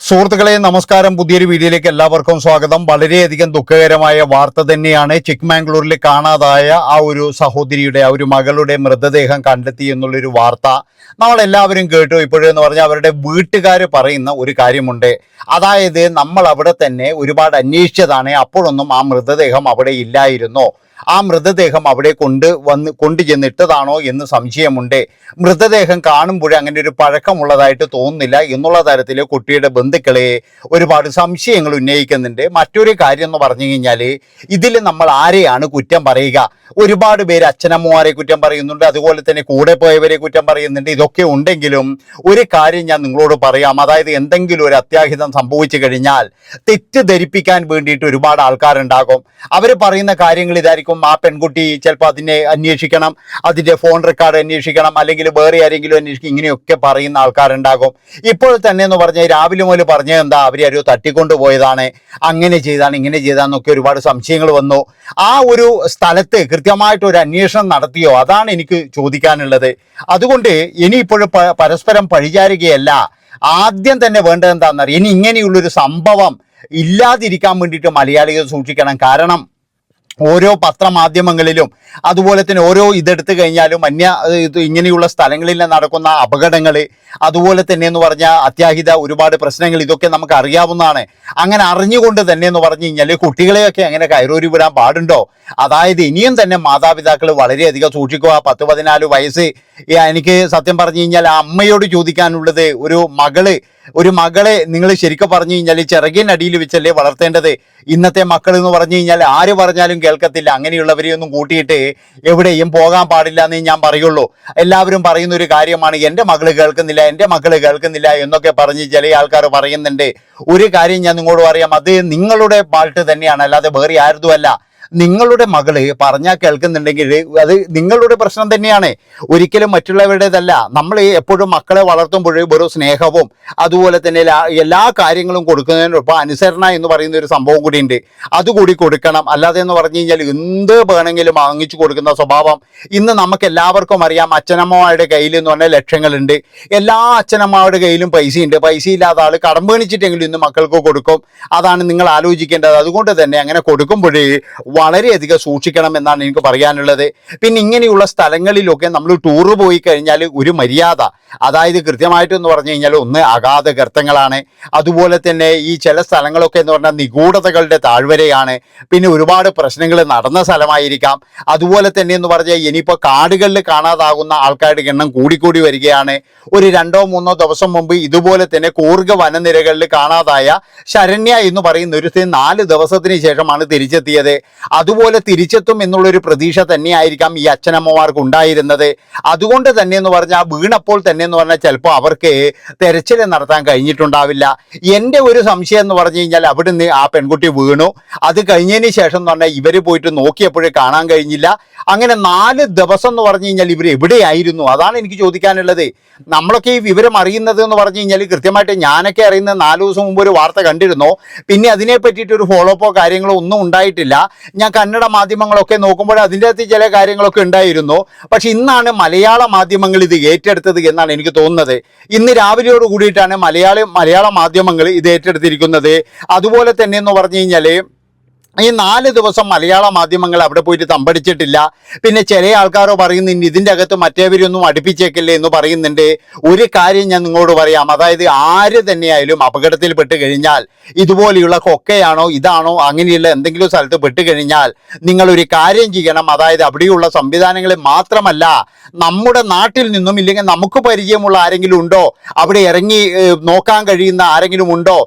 സുഹൃത്തുക്കളെ നമസ്കാരം. പുതിയൊരു വീഡിയോയിലേക്ക് എല്ലാവർക്കും സ്വാഗതം. വളരെയധികം ദുഃഖകരമായ വാർത്ത തന്നെയാണ്. ചിക്ക്മാംഗ്ലൂരിൽ കാണാതായ ആ ഒരു സഹോദരിയുടെ ആ ഒരു മകളുടെ മൃതദേഹം കണ്ടെത്തി എന്നുള്ളൊരു വാർത്ത നമ്മളെല്ലാവരും കേട്ടു. ഇപ്പോഴെന്ന് പറഞ്ഞാൽ അവരുടെ വീട്ടുകാർ പറയുന്ന ഒരു കാര്യമുണ്ട്. അതായത് നമ്മൾ അവിടെ തന്നെ ഒരുപാട് അന്വേഷിച്ചതാണ്, അപ്പോഴൊന്നും ആ മൃതദേഹം അവിടെ ഇല്ലായിരുന്നു. ആ മൃതദേഹം അവിടെ കൊണ്ടു ചെന്നിട്ടതാണോ എന്ന് സംശയമുണ്ട്. മൃതദേഹം കാണുമ്പോഴേ അങ്ങനെ ഒരു പഴക്കമുള്ളതായിട്ട് തോന്നുന്നില്ല എന്നുള്ള തരത്തിൽ കുട്ടിയുടെ ബന്ധുക്കളെ ഒരുപാട് സംശയങ്ങൾ ഉന്നയിക്കുന്നുണ്ട്. മറ്റൊരു കാര്യം എന്ന് പറഞ്ഞു കഴിഞ്ഞാൽ ഇതിൽ നമ്മൾ ആരെയാണ് കുറ്റം പറയുക? ഒരുപാട് പേര് അച്ഛനമ്മമാരെ കുറ്റം പറയുന്നുണ്ട്, അതുപോലെ തന്നെ കൂടെ പോയവരെ കുറ്റം പറയുന്നുണ്ട്. ഇതൊക്കെ ഉണ്ടെങ്കിലും ഒരു കാര്യം ഞാൻ നിങ്ങളോട് പറയാം. അതായത് എന്തെങ്കിലും ഒരു അത്യാഹിതം സംഭവിച്ചു കഴിഞ്ഞാൽ തെറ്റിദ്ധരിപ്പിക്കാൻ വേണ്ടിയിട്ട് ഒരുപാട് ആൾക്കാരുണ്ടാകും. അവർ പറയുന്ന കാര്യങ്ങൾ ഇതായിരിക്കും. ആ പെൺകുട്ടി ചിലപ്പോൾ അതിനെ അന്വേഷിക്കണം, അതിൻ്റെ ഫോൺ റെക്കോർഡ് അന്വേഷിക്കണം, അല്ലെങ്കിൽ വേറെ ആരെങ്കിലും അന്വേഷിക്കും, ഇങ്ങനെയൊക്കെ പറയുന്ന ആൾക്കാരുണ്ടാകും. ഇപ്പോൾ തന്നെ എന്ന് പറഞ്ഞാൽ രാവിലെ മുതൽ പറഞ്ഞത് എന്താ, അവരാരോ തട്ടിക്കൊണ്ടുപോയതാണ്, അങ്ങനെ ചെയ്താണ്, ഇങ്ങനെ ചെയ്താന്നൊക്കെ ഒരുപാട് സംശയങ്ങൾ വന്നു. ആ ഒരു സ്ഥലത്ത് കൃത്യമായിട്ട് ഒരു അന്വേഷണം നടത്തിയോ? അതാണ് എനിക്ക് ചോദിക്കാനുള്ളത്. അതുകൊണ്ട് ഇനിയിപ്പോഴും പരസ്പരം പഴിചാരുകയല്ല. ആദ്യം തന്നെ വേണ്ടത് എന്താണെന്നറിയാം, ഇനി ഇങ്ങനെയുള്ളൊരു സംഭവം ഇല്ലാതിരിക്കാൻ വേണ്ടിയിട്ട് മലയാളികൾ സൂക്ഷിക്കണം. കാരണം ഓരോ പത്രമാധ്യമങ്ങളിലും അതുപോലെ തന്നെ ഓരോ ഇതെടുത്തു കഴിഞ്ഞാലും ഇങ്ങനെയുള്ള സ്ഥലങ്ങളിൽ നടക്കുന്ന അപകടങ്ങൾ, അതുപോലെ തന്നെ എന്ന് പറഞ്ഞാൽ അത്യാഹിത ഒരുപാട് പ്രശ്നങ്ങൾ, ഇതൊക്കെ നമുക്ക് അറിയാവുന്നതാണ്. അങ്ങനെ അറിഞ്ഞുകൊണ്ട് തന്നെ എന്ന് പറഞ്ഞു കഴിഞ്ഞാൽ കുട്ടികളെയൊക്കെ അങ്ങനെ കയറൂരി വിടാൻ പാടുണ്ടോ? അതായത് ഇനിയും തന്നെ മാതാപിതാക്കൾ വളരെയധികം സൂക്ഷിക്കുക. 10-14 വയസ്സ്, എനിക്ക് സത്യം പറഞ്ഞു കഴിഞ്ഞാൽ ആ അമ്മയോട് ചോദിക്കാനുള്ളത്, ഒരു മകളെ നിങ്ങൾ ശരിക്കും പറഞ്ഞു കഴിഞ്ഞാൽ ചിറകിനടിയിൽ വെച്ചല്ലേ വളർത്തേണ്ടത്. ഇന്നത്തെ മക്കൾ എന്ന് പറഞ്ഞു കഴിഞ്ഞാൽ ആര് പറഞ്ഞാലും കേൾക്കത്തില്ല. അങ്ങനെയുള്ളവരെയൊന്നും കൂട്ടിയിട്ട് എവിടെയും പോകാൻ പാടില്ല എന്നേ ഞാൻ പറയുള്ളൂ. എല്ലാവരും പറയുന്ന ഒരു കാര്യമാണ്, എൻ്റെ മകള് കേൾക്കുന്നില്ല എന്നൊക്കെ പറഞ്ഞ് ചില ആൾക്കാർ പറയുന്നുണ്ട്. ഒരു കാര്യം ഞാൻ നിങ്ങളോട് പറയാം, അത് നിങ്ങളുടെ പാട്ട് തന്നെയാണ്, അല്ലാതെ വേറെ ആരുതുമല്ല. നിങ്ങളുടെ മകള് പറഞ്ഞാൽ കേൾക്കുന്നുണ്ടെങ്കിൽ അത് നിങ്ങളുടെ പ്രശ്നം തന്നെയാണ്, ഒരിക്കലും മറ്റുള്ളവരുടേതല്ല. നമ്മൾ എപ്പോഴും മക്കളെ വളർത്തുമ്പോൾ വെറും സ്നേഹവും അതുപോലെ തന്നെ എല്ലാ കാര്യങ്ങളും കൊടുക്കുന്നതിനൊപ്പം അനുസരണ എന്ന് പറയുന്ന ഒരു സംഭവം കൂടി ഉണ്ട്, അതുകൂടി കൊടുക്കണം. അല്ലാതെ എന്ന് പറഞ്ഞു കഴിഞ്ഞാൽ എന്ത് വേണമെങ്കിലും വാങ്ങിച്ചു കൊടുക്കുന്ന സ്വഭാവം ഇന്ന് നമുക്ക് എല്ലാവർക്കും അറിയാം. അച്ഛനമ്മമാരുടെ കയ്യിൽ എന്ന് പറഞ്ഞാൽ ലക്ഷങ്ങളുണ്ട്. എല്ലാ അച്ഛനമ്മമാരുടെ കയ്യിലും പൈസയുണ്ട്. പൈസയില്ലാത്ത ആൾ കടം മേടിച്ചിട്ടെങ്കിലും ഇന്ന് മക്കൾക്ക് കൊടുക്കും. അതാണ് നിങ്ങൾ ആലോചിക്കേണ്ടത്. അതുകൊണ്ട് തന്നെ അങ്ങനെ കൊടുക്കുമ്പോഴേ വളരെയധികം സൂക്ഷിക്കണം എന്നാണ് എനിക്ക് പറയാനുള്ളത്. പിന്നെ ഇങ്ങനെയുള്ള സ്ഥലങ്ങളിലൊക്കെ നമ്മൾ ടൂറ് പോയി കഴിഞ്ഞാൽ ഒരു മര്യാദ, അതായത് കൃത്യമായിട്ടെന്ന് പറഞ്ഞു കഴിഞ്ഞാൽ ഒന്ന് അഗാധ ഗർത്തങ്ങളാണ്, അതുപോലെ തന്നെ ഈ ചില സ്ഥലങ്ങളൊക്കെ എന്ന് പറഞ്ഞാൽ നിഗൂഢതകളുടെ താഴ്വരയാണ്, പിന്നെ ഒരുപാട് പ്രശ്നങ്ങൾ നടന്ന സ്ഥലമായിരിക്കാം. അതുപോലെ തന്നെ എന്ന് പറഞ്ഞാൽ ഇനിയിപ്പോൾ കാടുകളിൽ കാണാതാകുന്ന ആൾക്കാരുടെ എണ്ണം കൂടിക്കൂടി വരികയാണ്. ഒരു 2-3 ദിവസം മുമ്പ് ഇതുപോലെ തന്നെ കൂർഗ വനനിരകളിൽ കാണാതായ ശരണ്യ എന്ന് പറയുന്ന ഒരു 4 ദിവസത്തിന് ശേഷമാണ് തിരിച്ചെത്തിയത്. അതുപോലെ തിരിച്ചെത്തും എന്നുള്ളൊരു പ്രതീക്ഷ തന്നെയായിരിക്കാം ഈ അച്ഛനമ്മമാർക്ക് ഉണ്ടായിരുന്നത്. അതുകൊണ്ട് തന്നെ എന്ന് പറഞ്ഞാൽ വീണപ്പോൾ തന്നെ എന്ന് പറഞ്ഞാൽ ചിലപ്പോൾ അവർക്ക് തെരച്ചിൽ നടത്താൻ കഴിഞ്ഞിട്ടുണ്ടാവില്ല. എൻ്റെ ഒരു സംശയം എന്ന് പറഞ്ഞു കഴിഞ്ഞാൽ അവിടുന്ന് ആ പെൺകുട്ടി വീണു, അത് കഴിഞ്ഞതിന് ശേഷം എന്ന് പറഞ്ഞാൽ ഇവർ പോയിട്ട് നോക്കിയപ്പോഴേ കാണാൻ കഴിഞ്ഞില്ല. അങ്ങനെ 4 ദിവസം എന്ന് പറഞ്ഞു കഴിഞ്ഞാൽ ഇവർ എവിടെയായിരുന്നു? അതാണ് എനിക്ക് ചോദിക്കാനുള്ളത്. നമ്മളൊക്കെ ഈ വിവരം അറിയുന്നത് എന്ന് പറഞ്ഞു കഴിഞ്ഞാൽ കൃത്യമായിട്ട് ഞാനൊക്കെ അറിയുന്നത് 4 ദിവസം മുമ്പ് ഒരു വാർത്ത കണ്ടിരുന്നു. പിന്നെ അതിനെ പറ്റിയിട്ടൊരു ഫോളോ അപ്പോ കാര്യങ്ങളോ ഒന്നും ഉണ്ടായിട്ടില്ല. ഞാൻ കന്നഡ മാധ്യമങ്ങളൊക്കെ നോക്കുമ്പോൾ അതിൻ്റെ അകത്ത് ചില കാര്യങ്ങളൊക്കെ ഉണ്ടായിരുന്നു. പക്ഷെ ഇന്നാണ് മലയാള മാധ്യമങ്ങൾ ഇത് ഏറ്റെടുത്തത് എന്നാണ് എനിക്ക് തോന്നുന്നത്. ഇന്ന് രാവിലെയോട് കൂടിയിട്ടാണ് മലയാള മാധ്യമങ്ങൾ ഇത് ഏറ്റെടുത്തിരിക്കുന്നത്. അതുപോലെ തന്നെ എന്ന് പറഞ്ഞു കഴിഞ്ഞാൽ ഈ 4 ദിവസം മലയാള മാധ്യമങ്ങൾ അവിടെ പോയിട്ട് തമ്പടിച്ചിട്ടില്ല. പിന്നെ ചില ആൾക്കാരോ പറയുന്നുണ്ട് ഇതിൻ്റെ അകത്ത് മറ്റേവരൊന്നും അടുപ്പിച്ചേക്കില്ലേ എന്ന് പറയുന്നുണ്ട്. ഒരു കാര്യം ഞാൻ നിങ്ങളോട് പറയാം, അതായത് ആര് തന്നെയായാലും അപകടത്തിൽ പെട്ട് കഴിഞ്ഞാൽ, ഇതുപോലെയുള്ള കൊക്കയാണോ ഇതാണോ അങ്ങനെയുള്ള എന്തെങ്കിലും സ്ഥലത്ത് പെട്ട് കഴിഞ്ഞാൽ നിങ്ങളൊരു കാര്യം ചെയ്യണം. അതായത് അവിടെയുള്ള സംവിധാനങ്ങൾ മാത്രമല്ല, നമ്മുടെ നാട്ടിൽ നിന്നും ഇല്ലെങ്കിൽ നമുക്ക് പരിചയമുള്ള ആരെങ്കിലും ഉണ്ടോ, അവിടെ ഇറങ്ങി നോക്കാൻ കഴിയുന്ന ആരെങ്കിലും ഉണ്ടോ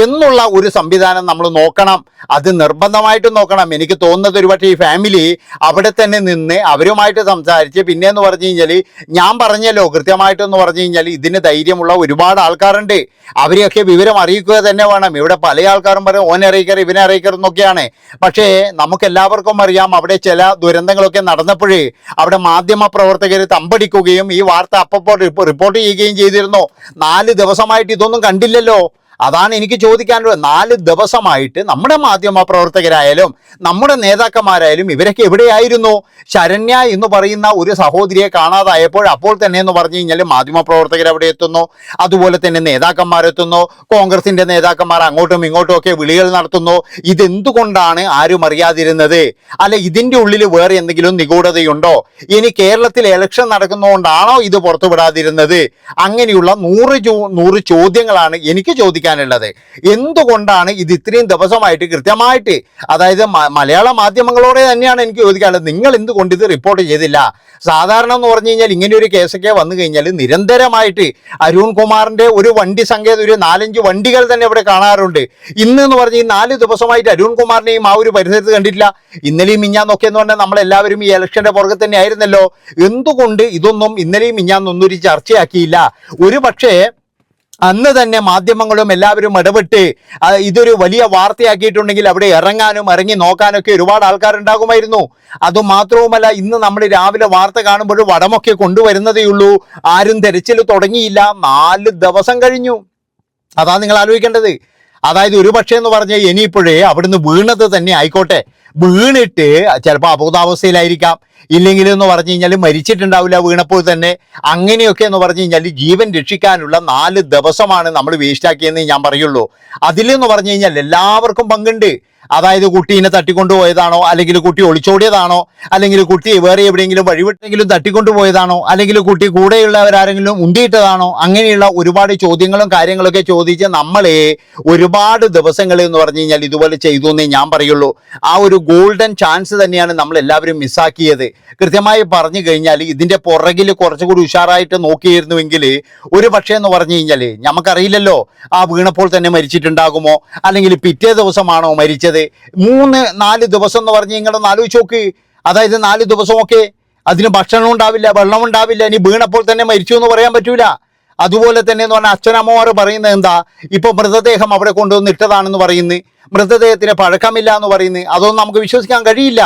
എന്നുള്ള ഒരു സംവിധാനം നമ്മൾ നോക്കണം. അത് നിർബന്ധമായിട്ടും നോക്കണം. എനിക്ക് തോന്നുന്നത് ഒരുപക്ഷെ ഈ ഫാമിലി അവിടെ തന്നെ നിന്ന് അവരുമായിട്ട് സംസാരിച്ച്, പിന്നെ എന്ന് പറഞ്ഞു കഴിഞ്ഞാൽ ഞാൻ പറഞ്ഞല്ലോ കൃത്യമായിട്ടെന്ന് പറഞ്ഞു കഴിഞ്ഞാൽ ഇതിന് ധൈര്യമുള്ള ഒരുപാട് ആൾക്കാരുണ്ട്. അവരെയൊക്കെ വിവരം അറിയിക്കുക തന്നെ വേണം. ഇവിടെ പല ആൾക്കാരും പറയും ഓനെ അറിയിക്കർ ഇവനെ അറിയിക്കർ എന്നൊക്കെയാണ്. പക്ഷേ നമുക്ക് എല്ലാവർക്കും അറിയാം, അവിടെ ചില ദുരന്തങ്ങളൊക്കെ നടന്നപ്പോഴേ അവിടെ മാധ്യമ പ്രവർത്തകർ തമ്പടിക്കുകയും ഈ വാർത്ത അപ്പോൾ റിപ്പോർട്ട് ചെയ്യുകയും ചെയ്തിരുന്നു. 4 ദിവസമായിട്ട് ഇതൊന്നും കണ്ടില്ലല്ലോ. അതാണ് എനിക്ക് ചോദിക്കാനുള്ളത്. 4 ദിവസമായിട്ട് നമ്മുടെ മാധ്യമ പ്രവർത്തകരായാലും നമ്മുടെ നേതാക്കന്മാരായാലും ഇവരൊക്കെ എവിടെയായിരുന്നു? ശരണ്യ എന്ന് പറയുന്ന ഒരു സഹോദരിയെ കാണാതായപ്പോൾ അപ്പോൾ തന്നെ എന്ന് പറഞ്ഞു കഴിഞ്ഞാൽ മാധ്യമ പ്രവർത്തകർ അവിടെ എത്തുന്നു, അതുപോലെ തന്നെ നേതാക്കന്മാരെത്തുന്നു, കോൺഗ്രസിന്റെ നേതാക്കന്മാർ അങ്ങോട്ടും ഇങ്ങോട്ടും ഒക്കെ വിളികൾ നടത്തുന്നു. ഇതെന്തുകൊണ്ടാണ് ആരും അറിയാതിരുന്നത്? അല്ല, ഇതിന്റെ ഉള്ളിൽ വേറെ എന്തെങ്കിലും നിഗൂഢതയുണ്ടോ? ഇനി കേരളത്തിൽ ഇലക്ഷൻ നടക്കുന്നതുകൊണ്ടാണോ ഇത് പുറത്തുവിടാതിരുന്നത്? അങ്ങനെയുള്ള 100 ചോദ്യങ്ങളാണ് എനിക്ക് ചോദിക്കാനുള്ളത്. എന്തുകൊണ്ടാണ് ഇത് ഇത്രയും ദിവസമായിട്ട് കൃത്യമായിട്ട്, അതായത് മലയാള മാധ്യമങ്ങളോടെ തന്നെയാണ് എനിക്ക് ചോദിക്കാനുള്ളത്, നിങ്ങൾ എന്തുകൊണ്ട് ഇത് റിപ്പോർട്ട് ചെയ്തില്ല? സാധാരണ എന്ന് പറഞ്ഞു കഴിഞ്ഞാൽ ഇങ്ങനെ ഒരു കേസൊക്കെ വന്നു കഴിഞ്ഞാൽ നിരന്തരമായിട്ട് അരുൺ കുമാറിന്റെ ഒരു വണ്ടി സങ്കേതം, ഒരു 4-5 വണ്ടികൾ തന്നെ ഇവിടെ കാണാറുണ്ട്. ഇന്ന് എന്ന് പറഞ്ഞ് ഈ 4 ദിവസമായിട്ട് അരുൺ കുമാറിനെയും ആ ഒരു പരിസരത്ത് കണ്ടിട്ടില്ല. ഇന്നലെയും മിഞ്ഞാന്നൊക്കെ എന്ന് പറഞ്ഞാൽ നമ്മളെല്ലാവരും ഈ ഇലക്ഷന്റെ പുറകെ തന്നെ ആയിരുന്നല്ലോ. എന്തുകൊണ്ട് ഇതൊന്നും ഇന്നലെയും മിഞ്ഞാന്നൊന്നും ഒരു ചർച്ചയാക്കിയില്ല? ഒരു പക്ഷേ അന്ന് തന്നെ മാധ്യമങ്ങളും എല്ലാവരും ഇടപെട്ട് ഇതൊരു വലിയ വാർത്തയാക്കിയിട്ടുണ്ടെങ്കിൽ അവിടെ ഇറങ്ങാനും ഇറങ്ങി നോക്കാനൊക്കെ ഒരുപാട് ആൾക്കാരുണ്ടാകുമായിരുന്നു. അതുമാത്രവുമല്ല, ഇന്ന് നമ്മൾ രാവിലെ വാർത്ത കാണുമ്പോൾ വടമൊക്കെ കൊണ്ടുവരുന്നതേ ഉള്ളൂ, ആരും തെരച്ചിൽ തുടങ്ങിയില്ല. 4 ദിവസം കഴിഞ്ഞു. അതാ നിങ്ങൾ ആലോചിക്കേണ്ടത്. അതായത് ഒരു പക്ഷേ എന്ന് പറഞ്ഞാൽ ഇനിയിപ്പോഴേ അവിടുന്ന് വീണത് തന്നെ ആയിക്കോട്ടെ, വീണിട്ട് ചിലപ്പോൾ അബോധാവസ്ഥയിലായിരിക്കാം, ഇല്ലെങ്കിൽ എന്ന് പറഞ്ഞു കഴിഞ്ഞാൽ മരിച്ചിട്ടുണ്ടാവില്ല വീണപ്പോൾ തന്നെ. അങ്ങനെയൊക്കെ എന്ന് പറഞ്ഞു കഴിഞ്ഞാൽ ജീവൻ രക്ഷിക്കാനുള്ള 4 ദിവസമാണ് നമ്മൾ വേസ്റ്റാക്കിയെന്ന് ഞാൻ പറയുള്ളൂ. അതിലെന്ന് പറഞ്ഞു കഴിഞ്ഞാൽ എല്ലാവർക്കും പങ്കുണ്ട്. അതായത് കുട്ടീനെ തട്ടിക്കൊണ്ടുപോയതാണോ, അല്ലെങ്കിൽ കുട്ടി ഒളിച്ചോടിയതാണോ, അല്ലെങ്കിൽ കുട്ടി വേറെ എവിടെയെങ്കിലും വഴിവിട്ടെങ്കിലും തട്ടിക്കൊണ്ടുപോയതാണോ, അല്ലെങ്കിൽ കുട്ടി കൂടെയുള്ളവരാരെങ്കിലും ഉന്തിയിട്ടതാണോ? അങ്ങനെയുള്ള ഒരുപാട് ചോദ്യങ്ങളും കാര്യങ്ങളൊക്കെ ചോദിച്ച് നമ്മളെ ഒരുപാട് ദിവസങ്ങൾ എന്ന് പറഞ്ഞു കഴിഞ്ഞാൽ ഇതുപോലെ ചെയ്തു എന്നേ ഞാൻ പറയുള്ളൂ. ആ ഒരു ഗോൾഡൻ ചാൻസ് തന്നെയാണ് നമ്മൾ എല്ലാവരും മിസ്സാക്കിയത്. കൃത്യമായി പറഞ്ഞു കഴിഞ്ഞാൽ ഇതിന്റെ പുറകിൽ കുറച്ചുകൂടി ഉഷാറായിട്ട് നോക്കിയിരുന്നുവെങ്കിൽ ഒരു പക്ഷേ എന്ന് പറഞ്ഞു കഴിഞ്ഞാൽ നമുക്കറിയില്ലല്ലോ, ആ വീണപ്പോൾ തന്നെ മരിച്ചിട്ടുണ്ടാകുമോ, അല്ലെങ്കിൽ പിറ്റേ ദിവസമാണോ മരിച്ചത്? 3-4 ദിവസം എന്ന് പറഞ്ഞ് നിങ്ങളൊന്ന് ആലോചിച്ച് നോക്ക്. അതായത് 4 ദിവസമൊക്കെ അതിന് ഭക്ഷണം ഉണ്ടാവില്ല, വെള്ളം ഉണ്ടാവില്ല, ഇനി വീണപ്പോൾ തന്നെ മരിച്ചു എന്ന് പറയാൻ പറ്റൂല. അതുപോലെ തന്നെ എന്ന് പറഞ്ഞാൽ അച്ഛനമ്മമാർ പറയുന്നത് എന്താ, ഇപ്പൊ മൃതദേഹം അവിടെ കൊണ്ടുവന്ന് ഇട്ടതാണെന്ന് പറയുന്നു, മൃതദേഹത്തിന് പഴക്കമില്ല എന്ന് പറയുന്നു. അതൊന്നും നമുക്ക് വിശ്വസിക്കാൻ കഴിയില്ല.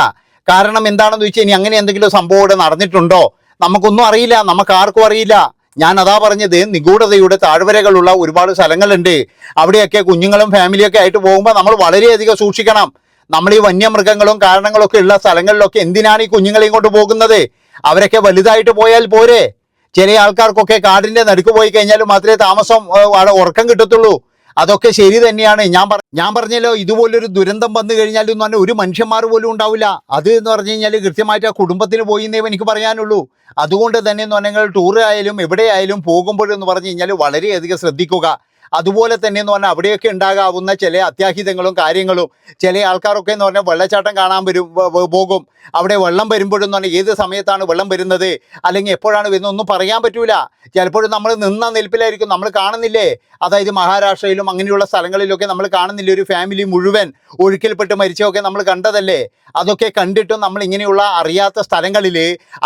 കാരണം എന്താണെന്ന് വെച്ചാൽ ഇനി അങ്ങനെ എന്തെങ്കിലും സംഭവം ഇവിടെ നടന്നിട്ടുണ്ടോ നമുക്കൊന്നും അറിയില്ല, നമുക്ക് ആർക്കും അറിയില്ല. ഞാൻ അതാ പറഞ്ഞത്, നിഗൂഢതയുടെ താഴ്വരകളുള്ള ഒരുപാട് സ്ഥലങ്ങളുണ്ട്. അവിടെയൊക്കെ കുഞ്ഞുങ്ങളും ഫാമിലിയൊക്കെ ആയിട്ട് പോകുമ്പോൾ നമ്മൾ വളരെയധികം സൂക്ഷിക്കണം. നമ്മൾ ഈ വന്യമൃഗങ്ങളും കാരണങ്ങളൊക്കെ ഉള്ള സ്ഥലങ്ങളിലൊക്കെ എന്തിനാണ് ഈ കുഞ്ഞുങ്ങളെയും കൊണ്ട് പോകുന്നത്? അവരൊക്കെ വലുതായിട്ട് പോയാൽ പോരെ? ചില ആൾക്കാർക്കൊക്കെ കാടിന്റെ നടുക്ക് പോയി കഴിഞ്ഞാൽ മാത്രമേ താമസം ഉറക്കം കിട്ടത്തുള്ളൂ. അതൊക്കെ ശരി തന്നെയാണ്. ഞാൻ പറഞ്ഞല്ലോ, ഇതുപോലൊരു ദുരന്തം വന്നു കഴിഞ്ഞാൽ എന്ന് പറഞ്ഞാൽ ഒരു മനുഷ്യന്മാർ പോലും ഉണ്ടാവില്ല. അത് എന്ന് പറഞ്ഞു കഴിഞ്ഞാൽ കൃത്യമായിട്ട് ആ കുടുംബത്തിന് പോയി എന്നേ എനിക്ക് പറയാനുള്ളൂ. അതുകൊണ്ട് തന്നെ എന്ന് പറഞ്ഞാൽ ടൂർ ആയാലും എവിടെയായാലും പോകുമ്പോഴെന്ന് പറഞ്ഞു കഴിഞ്ഞാൽ വളരെയധികം ശ്രദ്ധിക്കുക. അതുപോലെ തന്നെ എന്ന് പറഞ്ഞാൽ അവിടെയൊക്കെ ഉണ്ടാകാവുന്ന ചില അത്യാഹിതങ്ങളും കാര്യങ്ങളും, ചില ആൾക്കാരൊക്കെ എന്ന് പറഞ്ഞാൽ വെള്ളച്ചാട്ടം കാണാൻ പോകും. അവിടെ വെള്ളം വരുമ്പോഴെന്ന് പറഞ്ഞാൽ ഏത് സമയത്താണ് വെള്ളം വരുന്നത്, അല്ലെങ്കിൽ എപ്പോഴാണ് വരുന്നത് ഒന്നും പറയാൻ പറ്റൂല. ചിലപ്പോഴും നമ്മൾ നിന്ന നിൽപ്പിലായിരിക്കും, നമ്മൾ കാണുന്നില്ലേ? അതായത് മഹാരാഷ്ട്രയിലും അങ്ങനെയുള്ള സ്ഥലങ്ങളിലൊക്കെ നമ്മൾ കാണുന്നില്ലേ, ഒരു ഫാമിലി മുഴുവൻ ഒഴുക്കിൽപ്പെട്ട് മരിച്ചൊക്കെ നമ്മൾ കണ്ടതല്ലേ? അതൊക്കെ കണ്ടിട്ടും നമ്മൾ ഇങ്ങനെയുള്ള അറിയാത്ത സ്ഥലങ്ങളിൽ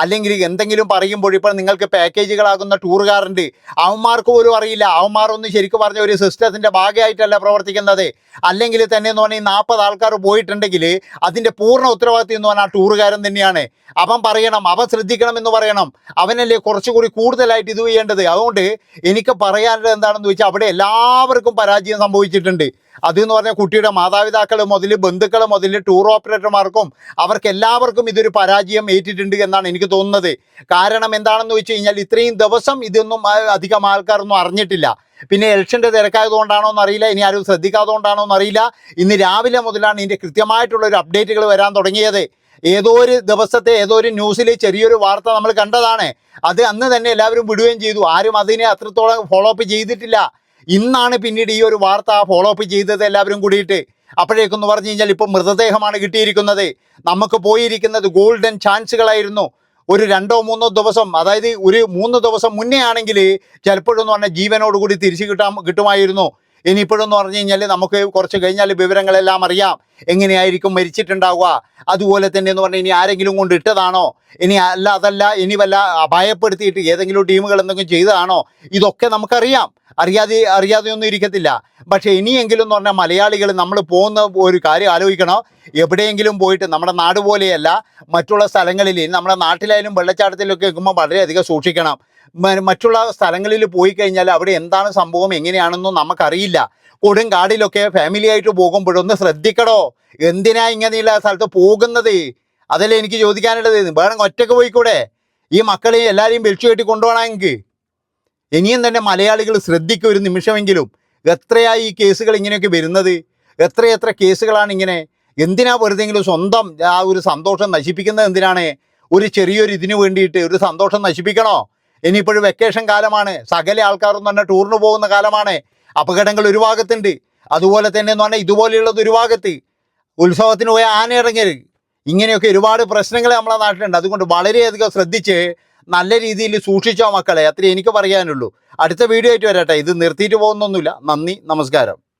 അല്ലെങ്കിൽ എന്തെങ്കിലും പറയുമ്പോൾ, ഇപ്പോൾ നിങ്ങൾക്ക് പാക്കേജുകളാകുന്ന ടൂറുകാരുണ്ട്, അവന്മാർക്ക് പോലും അറിയില്ല. അവന്മാരൊന്നും ശരിക്കും പറഞ്ഞ ഒരു സിസ്റ്റത്തിൻ്റെ ഭാഗമായിട്ടല്ല പ്രവർത്തിക്കുന്നത്. അല്ലെങ്കിൽ തന്നെ എന്ന് പറഞ്ഞാൽ 40 ആൾക്കാർ പോയിട്ടുണ്ടെങ്കിൽ അതിൻ്റെ പൂർണ്ണ ഉത്തരവാദിത്വം എന്ന് പറഞ്ഞാൽ ടൂറുകാരൻ തന്നെയാണ്. അവൻ പറയണം, അവൻ ശ്രദ്ധിക്കണം എന്ന് പറയണം. അവനല്ലേ കുറച്ചുകൂടി കൂടുതലായിട്ട് ഇത് ചെയ്യേണ്ടത്. അതുകൊണ്ട് എനിക്ക് പറയാനുള്ളത് എന്താണെന്ന് ചോദിച്ചാൽ, അവിടെ എല്ലാവർക്കും പരാജയം സംഭവിച്ചിട്ടുണ്ട്. അതെന്ന് പറഞ്ഞാൽ കുട്ടിയുടെ മാതാപിതാക്കൾ മുതൽ ബന്ധുക്കൾ മുതൽ ടൂർ ഓപ്പറേറ്റർമാർക്കും അവർക്കെല്ലാവർക്കും ഇതൊരു പരാജയം ഏറ്റിട്ടുണ്ട് എന്നാണ് എനിക്ക് തോന്നുന്നത്. കാരണം എന്താണെന്ന് വെച്ച് കഴിഞ്ഞാൽ ഇത്രയും ദിവസം ഇതൊന്നും അധികം ആൾക്കാരൊന്നും അറിഞ്ഞിട്ടില്ല. പിന്നെ ഇലക്ഷൻ്റെ തിരക്കായതുകൊണ്ടാണോ എന്നറിയില്ല, ഇനി ആരും ശ്രദ്ധിക്കാത്തതുകൊണ്ടാണോ എന്നറിയില്ല, ഇന്ന് രാവിലെ മുതലാണ് ഇതിൻ്റെ കൃത്യമായിട്ടുള്ളൊരു അപ്ഡേറ്റുകൾ വരാൻ തുടങ്ങിയത്. ഏതോ ഒരു ദിവസത്തെ ഏതോ ഒരു ന്യൂസിൽ ചെറിയൊരു വാർത്ത നമ്മൾ കണ്ടതാണ്. അത് അന്ന് തന്നെ എല്ലാവരും വിടുകയും ചെയ്തു. ആരും അതിനെ അത്രത്തോളം ഫോളോ അപ്പ് ചെയ്തിട്ടില്ല. ഇന്നാണ് പിന്നീട് ഈ ഒരു വാർത്ത ഫോളോ അപ്പ് ചെയ്തത് എല്ലാവരും കൂടിയിട്ട്. അപ്പോഴേക്കെന്ന് പറഞ്ഞു കഴിഞ്ഞാൽ ഇപ്പോൾ മൃതദേഹമാണ് കിട്ടിയിരിക്കുന്നത്. നമുക്ക് പോയിരിക്കുന്നത് ഗോൾഡൻ ചാൻസുകളായിരുന്നു. ഒരു 2-3 ദിവസം, അതായത് ഒരു 3 ദിവസം മുന്നേ ആണെങ്കിൽ ചിലപ്പോഴെന്ന് പറഞ്ഞാൽ ജീവനോടുകൂടി തിരിച്ചു കിട്ടുമായിരുന്നു. ഇനിയിപ്പോഴെന്ന് പറഞ്ഞു കഴിഞ്ഞാൽ നമുക്ക് കുറച്ച് കഴിഞ്ഞാൽ വിവരങ്ങളെല്ലാം അറിയാം, എങ്ങനെയായിരിക്കും മരിച്ചിട്ടുണ്ടാവുക. അതുപോലെ തന്നെ എന്ന് പറഞ്ഞാൽ ഇനി ആരെങ്കിലും കൊണ്ട് ഇട്ടതാണോ, ഇനി അതല്ല ഇനി വല്ല ഭയപ്പെടുത്തിയിട്ട് ഏതെങ്കിലും ടീമുകൾ എന്തെങ്കിലും ചെയ്തതാണോ, ഇതൊക്കെ നമുക്കറിയാം. അറിയാതെയൊന്നും ഇരിക്കത്തില്ല. പക്ഷേ ഇനിയെങ്കിലും എന്ന് പറഞ്ഞാൽ മലയാളികൾ നമ്മൾ പോകുന്ന ഒരു കാര്യം ആലോചിക്കണം. എവിടെയെങ്കിലും പോയിട്ട് നമ്മുടെ നാട് പോലെയല്ല മറ്റുള്ള സ്ഥലങ്ങളിൽ, നമ്മുടെ നാട്ടിലായാലും വെള്ളച്ചാട്ടത്തിലൊക്കെ വെക്കുമ്പോൾ വളരെയധികം സൂക്ഷിക്കണം. മറ്റുള്ള സ്ഥലങ്ങളിൽ പോയി കഴിഞ്ഞാൽ അവിടെ എന്താണ് സംഭവം എങ്ങനെയാണെന്നും നമുക്കറിയില്ല. കൊടും കാടിലൊക്കെ ഫാമിലി ആയിട്ട് പോകുമ്പോഴൊന്ന് ശ്രദ്ധിക്കണോ. എന്തിനാ ഇങ്ങനെയുള്ള സ്ഥലത്ത് പോകുന്നത്? അതല്ലേ എനിക്ക് ചോദിക്കാനുള്ളത്. വേണമെങ്കിൽ ഒറ്റയ്ക്ക് പോയിക്കൂടെ? ഈ മക്കളെയും എല്ലാവരെയും വിളിച്ചു കെട്ടി കൊണ്ടുപോകണമെങ്കിൽ. ഇനിയും തന്നെ മലയാളികൾ ശ്രദ്ധിക്കും ഒരു നിമിഷമെങ്കിലും. എത്രയായി ഈ കേസുകൾ ഇങ്ങനെയൊക്കെ വരുന്നത്? എത്ര കേസുകളാണ് ഇങ്ങനെ? എന്തിനാ വെറുതെങ്കിലും സ്വന്തം ആ ഒരു സന്തോഷം നശിപ്പിക്കുന്നത്? എന്തിനാണ്? ഒരു ചെറിയൊരു ഇതിനു വേണ്ടിയിട്ട് ഒരു സന്തോഷം നശിപ്പിക്കണോ? ഇനിയിപ്പോഴും വെക്കേഷൻ കാലമാണ്, സകല ആൾക്കാരും തന്നെ ടൂറിന് പോകുന്ന കാലമാണ്. അപകടങ്ങൾ ഒരു ഭാഗത്തുണ്ട്, അതുപോലെ തന്നെ എന്ന് പറഞ്ഞാൽ ഇതുപോലെയുള്ളത് ഒരു ഭാഗത്ത്. ഉത്സവത്തിന് പോയ ആന ഇറങ്ങരുത്, ഇങ്ങനെയൊക്കെ ഒരുപാട് പ്രശ്നങ്ങൾ നമ്മളെ നാട്ടിലുണ്ട്. അതുകൊണ്ട് വളരെയധികം ശ്രദ്ധിച്ച് നല്ല രീതിയിൽ സൂക്ഷിച്ചോ മക്കളെ, അത്രേ എനിക്ക് പറയാനുള്ളൂ. അടുത്ത വീഡിയോ ആയിട്ട് വരട്ടെ. ഇത് നിർത്തിയിട്ട് പോകുന്നൊന്നുമില്ല. നന്ദി, നമസ്കാരം.